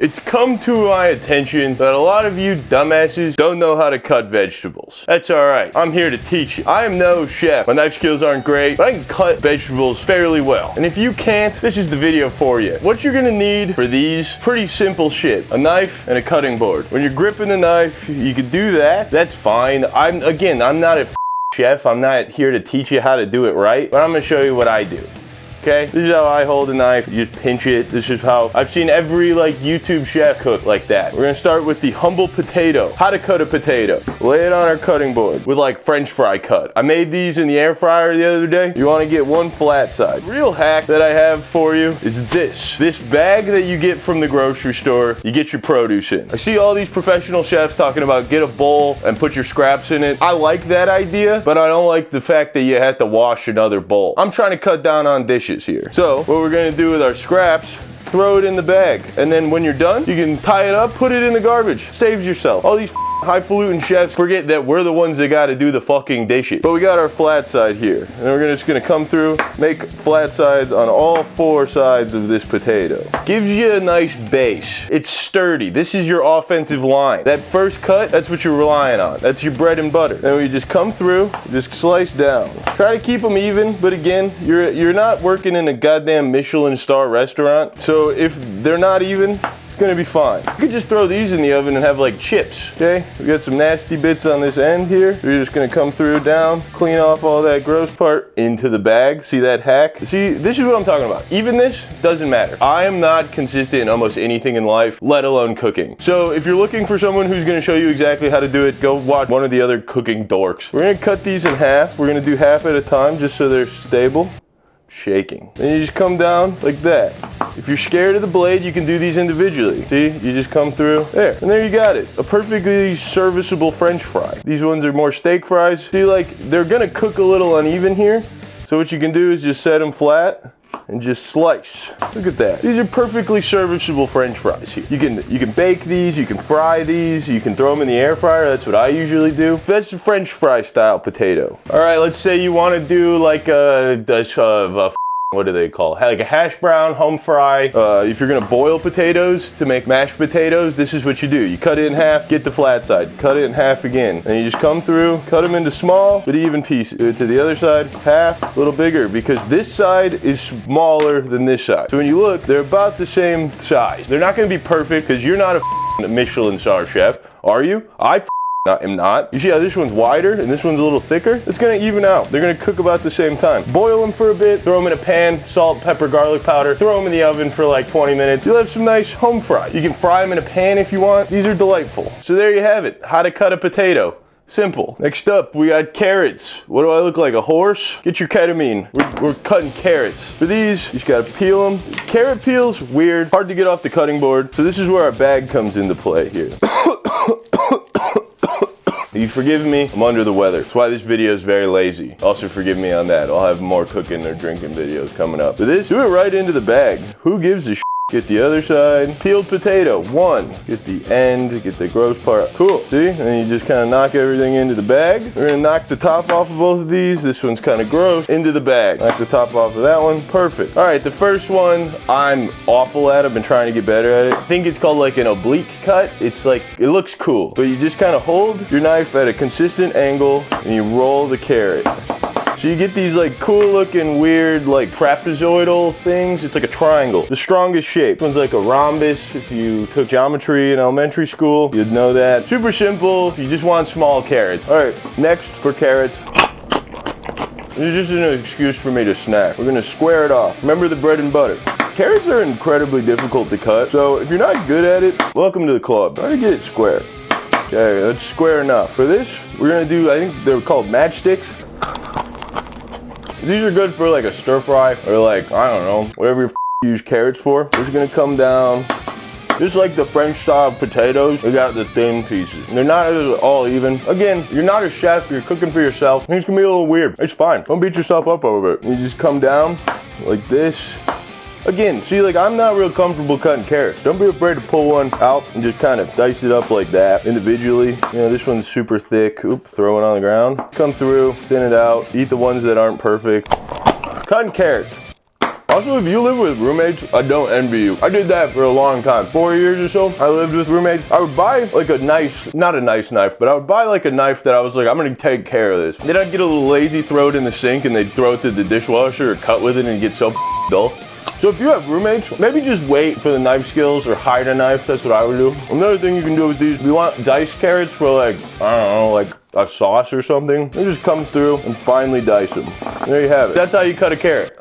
It's come to my attention that a lot of you dumbasses don't know how to cut vegetables. That's alright. I'm here to teach you. I am no chef. My knife skills aren't great, but I can cut vegetables fairly well. And if you can't, this is the video for you. What you're gonna need for these, pretty simple shit. A knife and a cutting board. When you're gripping the knife, you can do that. That's fine. I'm not a chef. I'm not here to teach you how to do it right, but I'm gonna show you what I do. Okay, this is how I hold a knife. You just pinch it. This is how I've seen every YouTube chef cook like that. We're gonna start with the humble potato. How to cut a potato. Lay it on our cutting board with French fry cut. I made these in the air fryer the other day. You wanna get one flat side. Real hack that I have for you is this bag that you get from the grocery store. You get your produce in. I see all these professional chefs talking about get a bowl and put your scraps in it. I like that idea, but I don't like the fact that you have to wash another bowl. I'm trying to cut down on dishes here. So what we're going to do with our scraps, throw it in the bag, and then when you're done, you can tie it up, put it in the garbage. Saves yourself. All these highfalutin chefs forget that we're the ones that got to do the fucking dishes. But we got our flat side here, and we're just gonna come through, make flat sides on all four sides of this potato. Gives you a nice base. It's sturdy. This is your offensive line. That first cut, that's what you're relying on. That's your bread and butter. Then we just come through, just slice down. Try to keep them even, but again, you're not working in a goddamn Michelin star restaurant, so if they're not even, gonna be fine. You could just throw these in the oven and have chips, okay? We got some nasty bits on this end here. We're just gonna come through, down, clean off all that gross part into the bag. See that hack? See, this is what I'm talking about. Even this doesn't matter. I am not consistent in almost anything in life, let alone cooking. So if you're looking for someone who's gonna show you exactly how to do it, go watch one of the other cooking dorks. We're gonna cut these in half. We're gonna do half at a time just so they're stable. Shaking. Then you just come down like that. If you're scared of the blade, you can do these individually. See, you just come through there, and there you got it. A perfectly serviceable French fry. These ones are more steak fries. See, they're gonna cook a little uneven here. So what you can do is just set them flat and just slice. Look at that. These are perfectly serviceable French fries here. You can bake these, you can fry these, you can throw them in the air fryer. That's what I usually do. That's a French fry style potato. All right, let's say you want to do what do they call it? Like a hash brown, home fry. If you're gonna boil potatoes to make mashed potatoes, this is what you do. You cut it in half, get the flat side. Cut it in half again. And you just come through, cut them into small but even pieces. To the other side, half, a little bigger, because this side is smaller than this side. So when you look, they're about the same size. They're not gonna be perfect because you're not a Michelin star chef, are you? I am not. You see how this one's wider and this one's a little thicker? It's gonna even out. They're gonna cook about the same time. Boil them for a bit, throw them in a pan, salt, pepper, garlic powder, throw them in the oven for 20 minutes. You'll have some nice home fries. You can fry them in a pan if you want. These are delightful. So there you have it. How to cut a potato. Simple. Next up, we got carrots. What do I look like, a horse? Get your ketamine. We're cutting carrots. For these, you just gotta peel them. Carrot peel's weird, hard to get off the cutting board. So this is where our bag comes into play here. You forgive me, I'm under the weather. That's why this video is very lazy. Also forgive me on that. I'll have more cooking or drinking videos coming up. But this, do it right into the bag. Who gives a shit? Get the other side. Peeled potato, one. Get the end, get the gross part. Cool, see? And then you just kind of knock everything into the bag. We're gonna knock the top off of both of these. This one's kind of gross. Into the bag. Knock the top off of that one. Perfect. All right, the first one I'm awful at. I've been trying to get better at it. I think it's called an oblique cut. It's it looks cool. But you just kind of hold your knife at a consistent angle and you roll the carrot. So you get these cool looking weird trapezoidal things. It's like a triangle. The strongest shape. This one's like a rhombus. If you took geometry in elementary school, you'd know that. Super simple. You just want small carrots. All right, next for carrots. This is just an excuse for me to snack. We're gonna square it off. Remember the bread and butter. Carrots are incredibly difficult to cut. So if you're not good at it, welcome to the club. Try to get it square. Okay, that's square enough. For this, we're gonna do, I think they're called matchsticks. These are good for a stir fry or I don't know, whatever you use carrots for. We're just gonna come down, just like the French style potatoes, they got the thin pieces. And they're not all even. Again, you're not a chef, you're cooking for yourself. Things can be a little weird. It's fine. Don't beat yourself up over it. You just come down like this. Again, see, I'm not real comfortable cutting carrots. Don't be afraid to pull one out and just kind of dice it up like that individually. This one's super thick. Oop, throw it on the ground. Come through, thin it out, eat the ones that aren't perfect. Cutting carrots. Also, if you live with roommates, I don't envy you. I did that for a long time. 4 years or so, I lived with roommates. I would buy like a nice, not a nice knife, but I would buy like a knife that I was like, I'm gonna take care of this. Then I'd get a little lazy, throw it in the sink, and they'd throw it to the dishwasher or cut with it and get so dull. So if you have roommates, maybe just wait for the knife skills or hide a knife. That's what I would do. Another thing you can do with these, we want diced carrots for like, I don't know, like a sauce or something. You just come through and finely dice them. There you have it. That's how you cut a carrot.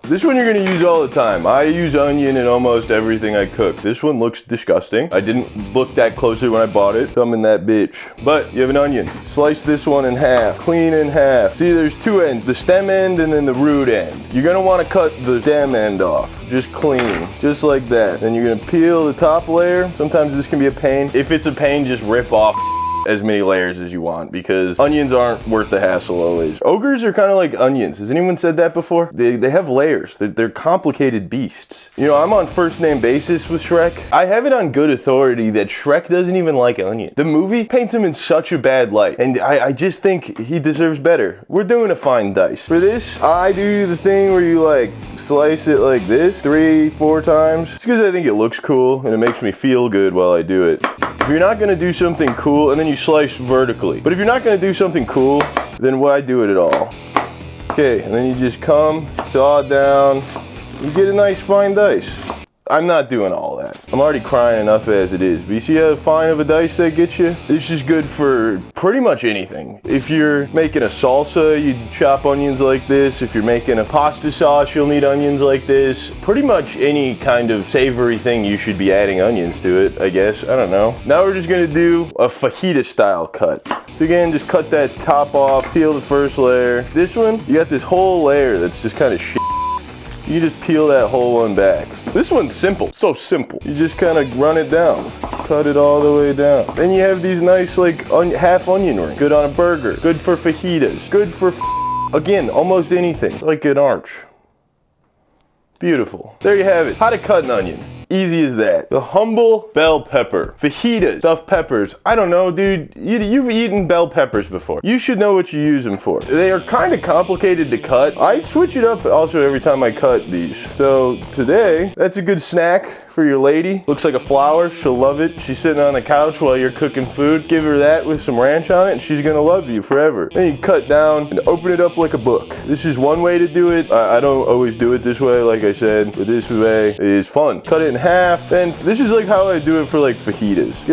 This one you're gonna use all the time. I use onion in almost everything I cook. This one looks disgusting. I didn't look that closely when I bought it. Thumb in that bitch. But you have an onion. Slice this one in half. Clean in half. See, there's two ends. The stem end and then the root end. You're gonna wanna cut the stem end off. Just clean. Just like that. Then you're gonna peel the top layer. Sometimes this can be a pain. If it's a pain, just rip off as many layers as you want, because onions aren't worth the hassle always. Ogres are kind of like onions. Has anyone said that before? They have layers. They're complicated beasts. You know, I'm on first name basis with Shrek. I have it on good authority that Shrek doesn't even like onion. The movie paints him in such a bad light, and I just think he deserves better. We're doing a fine dice. For this, I do the thing where you like slice it like this 3-4 times. It's because I think it looks cool and it makes me feel good while I do it. If you're not gonna do something cool, and then you slice vertically. But if you're not gonna do something cool, then why do it at all? Okay, and then you just come, saw down, you get a nice fine dice. I'm not doing all that. I'm already crying enough as it is. But you see how fine of a dice that gets you? This is good for pretty much anything. If you're making a salsa, you chop onions like this. If you're making a pasta sauce, you'll need onions like this. Pretty much any kind of savory thing, you should be adding onions to it, I guess. I don't know. Now we're just gonna do a fajita style cut. So again, just cut that top off, peel the first layer. This one, you got this whole layer that's just kind of shit. You just peel that whole one back. This one's simple, so simple. You just kind of run it down, cut it all the way down. Then you have these nice like half onion rings. Good on a burger, good for fajitas, good for again, almost anything, like an arch. Beautiful. There you have it. How to cut an onion. Easy as that. The humble bell pepper. Fajitas, stuffed peppers. I don't know, dude. You've eaten bell peppers before. You should know what you use them for. They are kind of complicated to cut. I switch it up also every time I cut these. So today, that's a good snack for your lady. Looks like a flower. She'll love it. She's sitting on the couch while you're cooking food. Give her that with some ranch on it and she's gonna love you forever. Then you cut down and open it up like a book. This is one way to do it. I don't always do it this way, like I said, but this way is fun. Cut it in half, and this is like how I do it for like fajitas.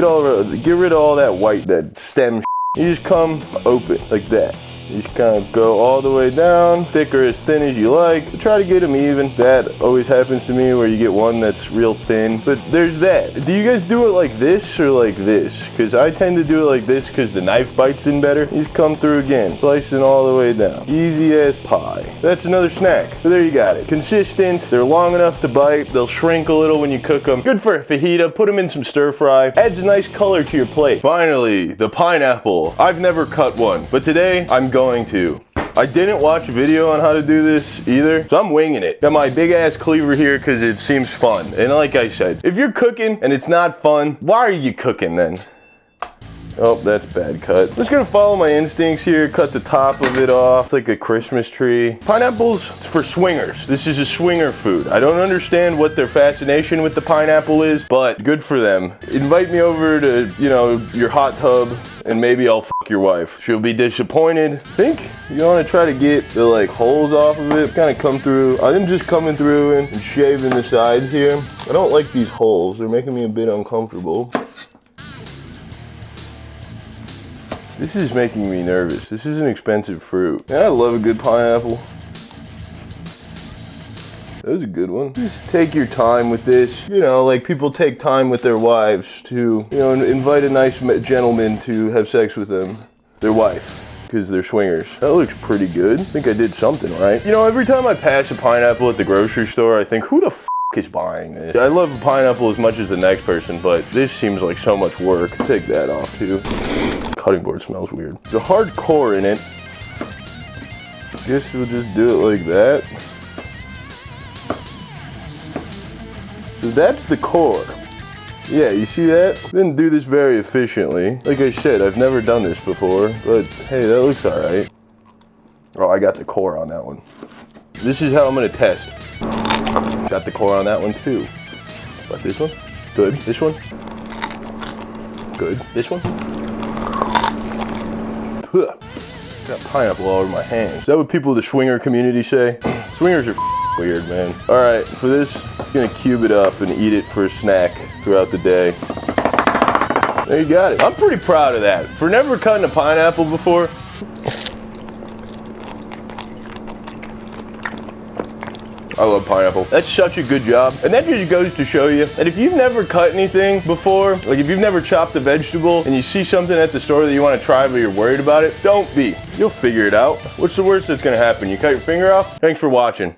Get rid of all that white, that stem. You just come open like that. You just kind of go all the way down, thick or as thin as you like. Try to get them even. That always happens to me where you get one that's real thin. But there's that. Do you guys do it like this or like this? Because I tend to do it like this because the knife bites in better. You just come through again, slicing all the way down. Easy as pie. That's another snack. So there you got it. Consistent. They're long enough to bite. They'll shrink a little when you cook them. Good for a fajita. Put them in some stir fry. Adds a nice color to your plate. Finally, the pineapple. I've never cut one, but today I'm going to. I didn't watch a video on how to do this either, so I'm winging it. Got my big ass cleaver here because it seems fun. And like I said, if you're cooking and it's not fun, why are you cooking then? Oh, that's bad cut. I'm just gonna follow my instincts here, cut the top of it off. It's like a Christmas tree. Pineapples for swingers. This is a swinger food. I don't understand what their fascination with the pineapple is, but good for them. Invite me over to, you know, your hot tub and maybe I'll fuck your wife. She'll be disappointed. I think you wanna try to get the like holes off of it, kind of come through. I'm just coming through and shaving the sides here. I don't like these holes. They're making me a bit uncomfortable. This is making me nervous. This is an expensive fruit. And I love a good pineapple. That was a good one. Just take your time with this. You know, like people take time with their wives to, you know, invite a nice gentleman to have sex with them. Their wife, because they're swingers. That looks pretty good. I think I did something right. You know, every time I pass a pineapple at the grocery store, I think, who the f is buying this? I love a pineapple as much as the next person, but this seems like so much work. Take that off too. Cutting board smells weird. There's a hard core in it. Guess we'll just do it like that. So that's the core. Yeah, you see that? Didn't do this very efficiently. Like I said, I've never done this before, but hey, that looks all right. Oh, I got the core on that one. This is how I'm gonna test. Got the core on that one too. But this one? Good. This one? Good. This one? Huh. Got pineapple all over my hands. Is that what people in the swinger community say? Swingers are weird, man. All right, for this, I'm gonna cube it up and eat it for a snack throughout the day. There you got it. I'm pretty proud of that. For never cutting a pineapple before, I love pineapple. That's such a good job. And that just goes to show you that if you've never cut anything before, like if you've never chopped a vegetable and you see something at the store that you want to try but you're worried about it, don't be. You'll figure it out. What's the worst that's gonna happen? You cut your finger off? Thanks for watching.